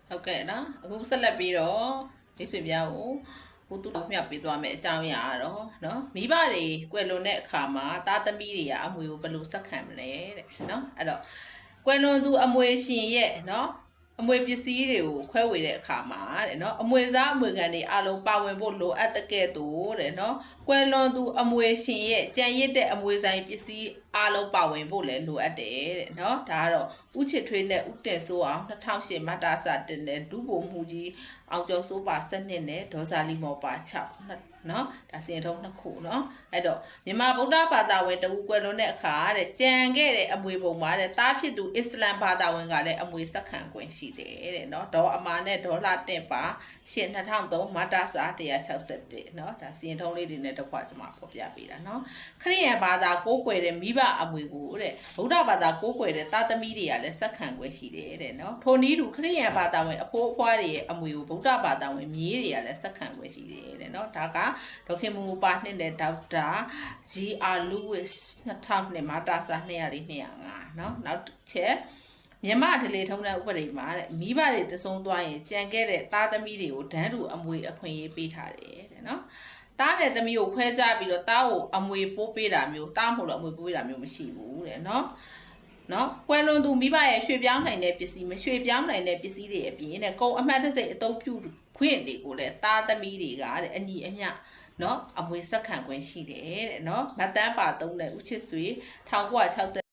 ဟုတ်ကဲ့နော်အခုဆက်လက်ပြီးတော့မိတ်ဆွေများကိုဘုသူတော်မြတ်ပေးသွားမယ်အကြောင်းအရာတော့နော်မိဘတွေကွယ်လွန်တဲ့အခါမှာသားသမီးတွေကအမွေကိုဘယ်လိုဆက်ခံမလဲတဲ့နော်အဲ့တော့ကွယ်လွန်သူအမွေရှင်ရဲ့နော်အမွေပစ္စည်းတွေကိုခွဲဝေတဲ့အခါမှာတဲ့နော်အမွေစားအမွေခံတွေအလုံးပါဝင်ဖို့လိုအပ်တဲ့ကဲ့သို့တဲ့နော်ကွယ်လွန်သူအမွေရှင်ရဲ့ကြံရစ်တဲ့အမွေဆိုင်ပစ္စည်းအလုံးပါဝင်ဖို့လည်းလိုအပ်တယ်တဲ့နော်ဒါကတော့ဦးချစ်ထွေးနဲ့ဦးတင်စိုးအောင်2008မတ်တာစာတင်တဲ့ဒုဗိုလ်မှူးကြီးအောင်ကျော်စိုးပါ7နဲ့ဒေါ်စာလီမော်ပါ6နော်ဒါစင်ထုံး2ခုနော်အဲ့တော့မြန်မာဗုဒ္ဓဘာသာဝင်တဦးကွယ်လွန်တဲ့အခါတဲ့ကြံခဲ့တဲ့အမွေပုံမှာတဲ့တားဖြစ်သူအစ္စလမ်ဘာသာဝင်ကလည်းအမွေဆက်ခံခွင့်ရှိတယ်တဲ့နော်ဒေါ်အမာနဲ့ဒေါ်လာတင်ပါရှင်း2003မတ်တာစာ161နော်ဒါစင်ထုံးလေးတွေနဲ့တော့ကျွန်မဖော်ပြပေးတာနော်ခရစ်ယာန်ဘာသာကိုးကွယ်တဲ့မိဘအမွေကိုတဲ့ဗုဒ္ဓဘာသာကိုးကွယ်တဲ့တာသမီတွေကလည်းဆက်ခံခွင့်ရှိတယ်တဲ့နော်ထိုနည်းတူခရစ်ယာန်ဘာသာဝင်အဖိုးအဖွားတွေရဲ့အမွေကိုဗုဒ္ဓဘာသာဝင်မြေးတွေကလည်းဆက်ခံခွင့်ရှိတယ်တဲ့နော်ဒါကဒေါခင်မူပါနှင့်တဲ့ဒေါက်တာ GR Lewis 2002မှာတာစာ200 205နော်နောက်တစ်ချက်မြန်မာဒလေထုံးတဲ့ဥပဒေမှာတဲ့မိဘတွေတဆုံးသွားရင်ကြံခဲ့တဲ့သားသမီးတွေကိုဒန်းတူအမွေအခွင့်အရေးပေးထားတယ်တဲ့နော်သားနဲ့သမီးကိုခွဲခြားပြီးတော့သားကိုအမွေပိုးပေးတာမျိုးသားမို့လို့အမွေပိုးပေးတာမျိုးမရှိဘူးတဲ့နော်ကွယ်လွန်သူမိဘရဲ့ရွှေပြောင်းနိုင်တဲ့ပစ္စည်းမရွှေပြောင်းနိုင်တဲ့ပစ္စည်းတွေအပြင်တဲ့ကုံအမှတ်တစိတ်အသုံးပြုခွင့်တွေကိုလည်းသားသမီးတွေကတဲ့အညီအမျှနော်အမွေဆက်ခံခွင့်ရှိတယ်တဲ့နော်မတ်တန်းပါ3တဲ့ဦးချစ်ဆွေ1960